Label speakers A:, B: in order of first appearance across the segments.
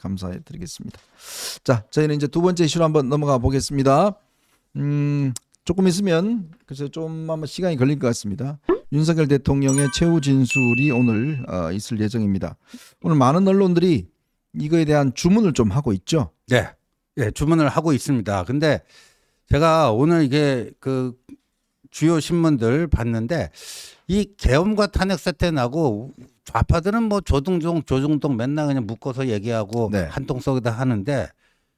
A: 감사해 드리겠습니다. 자, 저희는 이제 두 번째 이슈로 한번 넘어가 보겠습니다. 조금 있으면 글쎄 좀 아마 시간이 걸릴 것 같습니다. 윤석열 대통령의 최후 진술이 오늘 있을 예정입니다. 오늘 많은 언론들이 이거에 대한 주문을 좀 하고 있죠.
B: 네, 네, 주문을 하고 있습니다. 근데 제가 오늘 이게 그 주요 신문들 봤는데 이 계엄과 탄핵 사태 나고 좌파들은 뭐 조중동 맨날 그냥 묶어서 얘기하고
A: 네.
B: 한통 속에다 하는데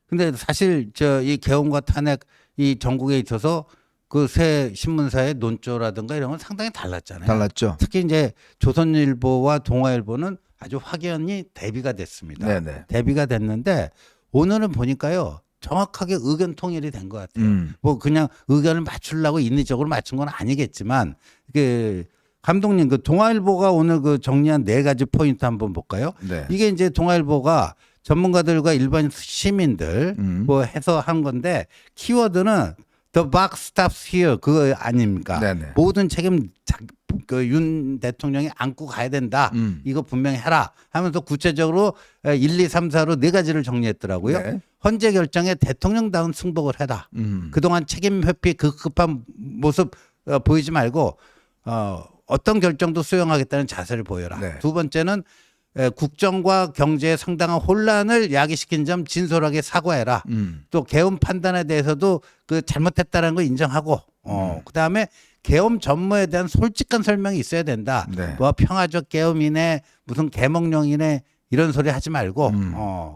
B: 근데 사실 저 이 계엄과 탄핵 이 전국에 있어서 그 새 신문사의 논조라든가 이런 건 상당히 달랐잖아요.
A: 달랐죠.
B: 특히 이제 조선일보와 동아일보는 아주 확연히 대비가 됐습니다.
A: 네네.
B: 대비가 됐는데 오늘은 보니까요 정확하게 의견 통일이 된 것 같아요. 뭐 그냥 의견을 맞추려고 인위적으로 맞춘 건 아니겠지만 그 감독님 그 동아일보가 오늘 그 정리한 4가지 포인트 한번 볼까요?
A: 네.
B: 이게 이제 동아일보가 전문가들과 일반 시민들 뭐 해서 한 건데 키워드는 The buck stops here 그거 아닙니까?
A: 네네.
B: 모든 책임 그 윤 대통령이 안고 가야 된다. 이거 분명히 해라 하면서 구체적으로 1, 2, 3, 4로 4가지를 정리했더라고요.
A: 네.
B: 헌재 결정에 대통령다운 승복을 해라. 그동안 책임 회피 급급한 모습 보이지 말고 어떤 결정도 수용하겠다는 자세를 보여라.
A: 네.
B: 두 번째는 국정과 경제에 상당한 혼란을 야기시킨 점 진솔하게 사과해라. 또 계엄 판단에 대해서도 그 잘못했다는 거 인정하고 그다음에 계엄 전모에 대한 솔직한 설명이 있어야 된다.
A: 네.
B: 뭐 평화적 계엄이네 무슨 계몽령이네 이런 소리 하지 말고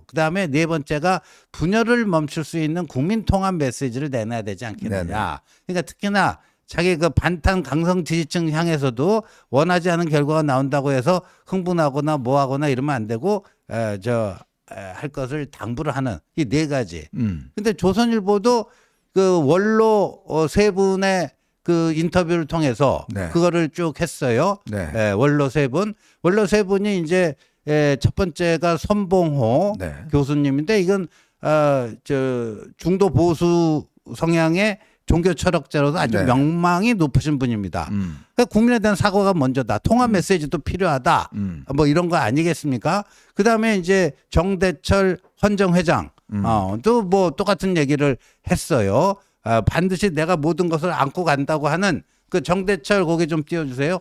B: 그다음에 4번째가 분열을 멈출 수 있는 국민 통합 메시지를 내놔야 되지 않겠느냐.
A: 네네.
B: 그러니까 특히나 자기 그 반탄 강성 지지층 향해서도 원하지 않은 결과가 나온다고 해서 흥분하거나 뭐하거나 이러면 안 되고 할 것을 당부를 하는 이 4가지. 근데 조선일보도 그 원로 3분의 그 인터뷰를 통해서
A: 네.
B: 그거를 쭉 했어요.
A: 네.
B: 원로 3분. 원로 3분이 이제 첫 번째가 손봉호
A: 네.
B: 교수님인데 이건 중도 보수 성향의 종교 철학자로서 아주
A: 네.
B: 명망이 높으신 분입니다. 그러니까 국민에 대한 사과가 먼저다. 통합 메시지도 필요하다. 뭐 이런 거 아니겠습니까? 그다음에 이제 정대철 헌정회장 또 뭐 똑같은 얘기를 했어요. 반드시 내가 모든 것을 안고 간다고 하는 그 정대철 거기 좀 띄워주세요.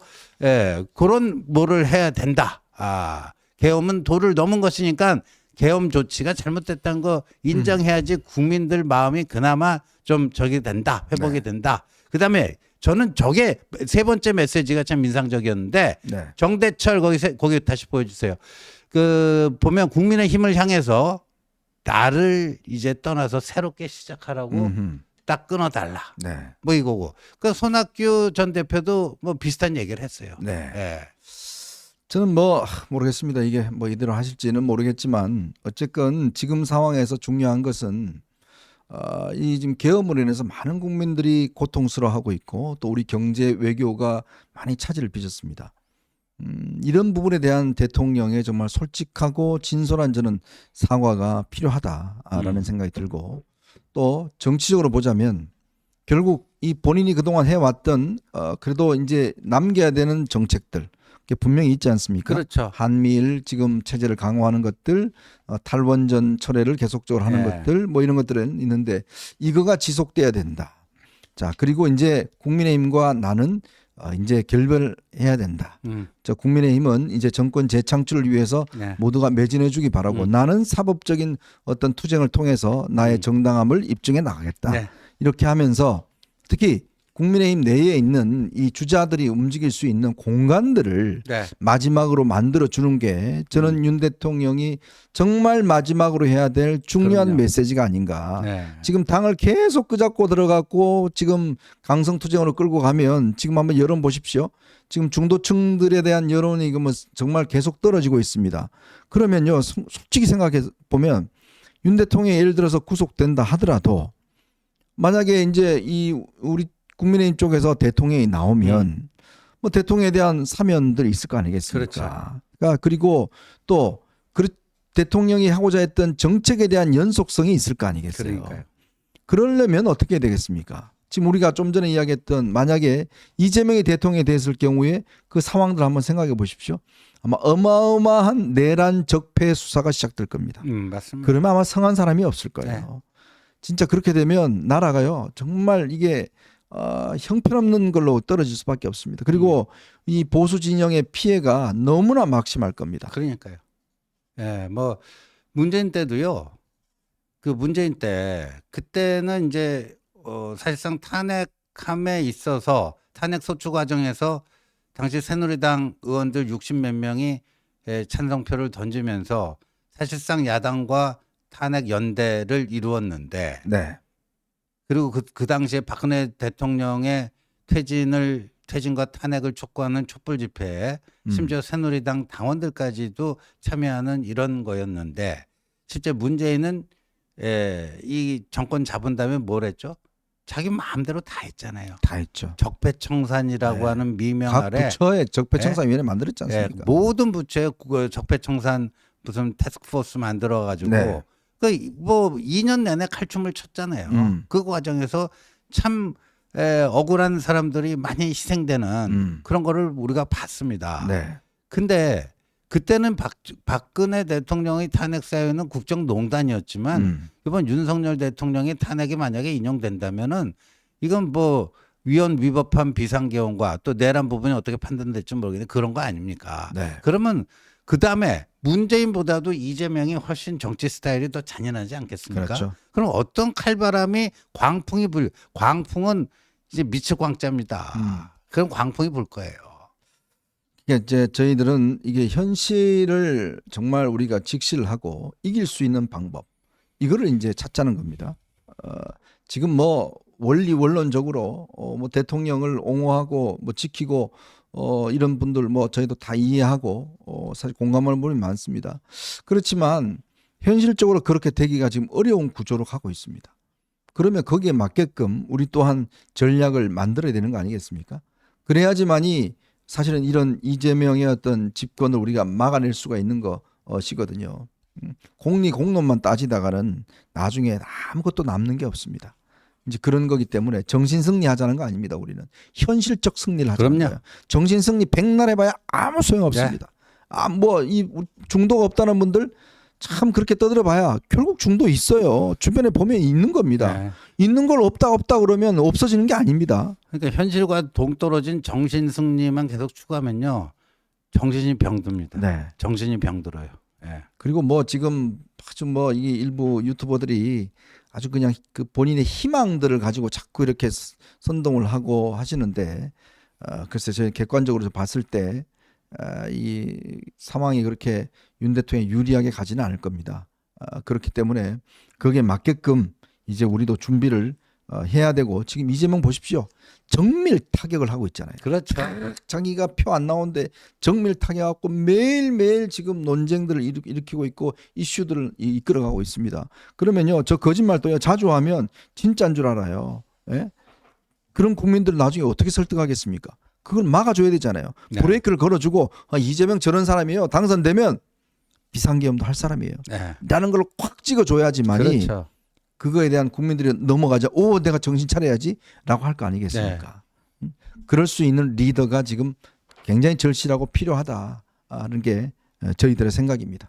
B: 그런 뭐를 해야 된다. 계엄은 도를 넘은 것이니까 계엄 조치가 잘못됐다는 거 인정해야지 국민들 마음이 그나마 좀 저기 된다. 회복이 된다. 그다음에 저는 저게 3번째 메시지가 참 인상적이었는데
A: 네.
B: 정대철 거기 다시 보여주세요. 그 보면 국민의힘을 향해서 나를 이제 떠나서 새롭게 시작하라고 딱 끊어달라.
A: 네.
B: 뭐 이거고. 그 손학규 전 대표도 뭐 비슷한 얘기를 했어요.
A: 네.
B: 예.
A: 저는 뭐 모르겠습니다. 이게 뭐 이대로 하실지는 모르겠지만 어쨌건 지금 상황에서 중요한 것은 이 지금 계엄으로 인해서 많은 국민들이 고통스러워하고 있고 또 우리 경제 외교가 많이 차질을 빚었습니다. 이런 부분에 대한 대통령의 정말 솔직하고 진솔한 저는 사과가 필요하다라는 생각이 들고 또 정치적으로 보자면 결국 이 본인이 그동안 해왔던 그래도 이제 남겨야 되는 정책들 그게 분명히 있지 않습니까?
B: 그렇죠.
A: 한미일 지금 체제를 강화하는 것들, 탈원전 철회를 계속적으로 하는
B: 네.
A: 것들, 뭐 이런 것들은 있는데 이거가 지속돼야 된다. 자, 그리고 이제 국민의힘과 나는 이제 결별해야 된다. 저 국민의힘은 이제 정권 재창출을 위해서
B: 네.
A: 모두가 매진해주기 바라고 나는 사법적인 어떤 투쟁을 통해서 나의 정당함을 입증해 나가겠다.
B: 네.
A: 이렇게 하면서 특히 국민의힘 내에 있는 이 주자들이 움직일 수 있는 공간들을
B: 네.
A: 마지막으로 만들어 주는 게 저는 윤 대통령이 정말 마지막으로 해야 될 중요한
B: 그럼요.
A: 메시지가 아닌가.
B: 네.
A: 지금 당을 계속 끄잡고 들어갔고 지금 강성투쟁으로 끌고 가면 지금 한번 여론 보십시오. 지금 중도층들에 대한 여론이 이거 뭐 정말 계속 떨어지고 있습니다. 그러면요 솔직히 생각해 보면 윤 대통령이 예를 들어서 구속된다 하더라도 만약에 이제 이 우리 국민의힘 쪽에서 대통령이 나오면 뭐 대통령에 대한 사면들이 있을 거 아니겠습니까?
B: 그렇죠.
A: 그러니까 그리고 또 대통령이 하고자 했던 정책에 대한 연속성이 있을 거 아니겠어요?
B: 그러니까요.
A: 그러려면 어떻게 해야 되겠습니까? 지금 우리가 좀 전에 이야기했던 만약에 이재명이 대통령이 됐을 경우에 그 상황들 한번 생각해 보십시오. 아마 어마어마한 내란 적폐 수사가 시작될 겁니다.
B: 맞습니다.
A: 그러면 아마 성한 사람이 없을 거예요.
B: 네.
A: 진짜 그렇게 되면 나라가요 정말 이게 형편없는 걸로 떨어질 수밖에 없습니다. 그리고 이 보수 진영의 피해가 너무나 막심할 겁니다.
B: 그러니까요. 예, 뭐 문재인 때도요. 그 문재인 때 그때는 이제 사실상 탄핵함에 있어서 탄핵 소추 과정에서 당시 새누리당 의원들 60몇 명이 찬성표를 던지면서 사실상 야당과 탄핵 연대를 이루었는데
A: 네.
B: 그리고 그 당시에 박근혜 대통령의 퇴진과 탄핵을 촉구하는 촛불 집회에 심지어 새누리당 당원들까지도 참여하는 이런 거였는데 실제 문재인은 이 정권 잡은 다음에 뭘 했죠? 자기 마음대로 다 했잖아요.
A: 다 했죠.
B: 적폐청산이라고
A: 네.
B: 하는 미명
A: 각
B: 아래
A: 부처에 적폐청산위원회 만들었지 않습니까?
B: 모든 부처에 그 적폐청산 무슨 태스크포스 만들어가지고
A: 네.
B: 뭐 2년 내내 칼춤을 췄잖아요. 그 과정에서 참 억울한 사람들이 많이 희생되는 그런 거를 우리가 봤습니다.
A: 네.
B: 근데 그때는 박근혜 대통령의 탄핵 사유는 국정농단이었지만 이번 윤석열 대통령의 탄핵이 만약에 인용된다면은 이건 뭐 위헌 위법한 비상계엄과 또 내란 부분이 어떻게 판단될지 모르겠는데 그런 거 아닙니까?
A: 네.
B: 그러면 그 다음에 문재인보다도 이재명이 훨씬 정치 스타일이 더 잔인하지 않겠습니까?
A: 그렇죠.
B: 그럼 어떤 칼바람이 광풍은 이제 미칠 광자입니다. 그럼 광풍이 불 거예요.
A: 그러니까 이제 저희들은 이게 현실을 정말 우리가 직시를 하고 이길 수 있는 방법 이거를 이제 찾자는 겁니다. 지금 뭐 원론적으로 뭐 대통령을 옹호하고 뭐 지키고 이런 분들 뭐 저희도 다 이해하고 사실 공감하는 분이 많습니다. 그렇지만 현실적으로 그렇게 되기가 지금 어려운 구조로 가고 있습니다. 그러면 거기에 맞게끔 우리 또한 전략을 만들어야 되는 거 아니겠습니까? 그래야지만이 사실은 이런 이재명의 어떤 집권을 우리가 막아낼 수가 있는 것이거든요. 공론만 따지다가는 나중에 아무것도 남는 게 없습니다. 이제 그런 거기 때문에 정신 승리하자는 거 아닙니다. 우리는 현실적 승리를 하자는
B: 그럼요.
A: 거예요. 정신 승리 백날 해봐야 아무 소용 없습니다. 뭐 이 중도가 없다는 분들 참 그렇게 떠들어봐야 결국 중도 있어요. 주변에 보면 있는 겁니다.
B: 네.
A: 있는 걸 없다 그러면 없어지는 게 아닙니다.
B: 그러니까 현실과 동떨어진 정신 승리만 계속 추구하면요. 정신이 병듭니다.
A: 네.
B: 정신이 병들어요. 예.
A: 그리고 뭐 지금 아주 뭐 이 일부 유튜버들이 아주 그냥 그 본인의 희망들을 가지고 자꾸 이렇게 선동을 하고 하시는데 글쎄 저희 객관적으로 봤을 때 이 상황이 그렇게 윤 대통령이 유리하게 가지는 않을 겁니다. 그렇기 때문에 거기에 맞게끔 이제 우리도 준비를 해야 되고 지금 이재명 보십시오. 정밀 타격을 하고 있잖아요.
B: 그렇죠.
A: 자기가 표 안 나오는데 정밀 타격하고 매일매일 지금 논쟁들을 일으키고 있고 이슈들을 이끌어가고 있습니다. 그러면요 저 거짓말도요 자주 하면 진짜인 줄 알아요. 예? 그런 국민들 나중에 어떻게 설득하겠습니까? 그걸 막아줘야 되잖아요.
B: 네.
A: 브레이크를 걸어주고 이재명 저런 사람이에요. 당선되면 비상계엄도 할 사람이에요.
B: 네.
A: 라는 걸 꽉 찍어줘야지만이
B: 그렇죠.
A: 그거에 대한 국민들이 넘어가자. 내가 정신 차려야지 라고 할 거 아니겠습니까? 그럴 수 있는 리더가 지금 굉장히 절실하고 필요하다는 게 저희들의 생각입니다.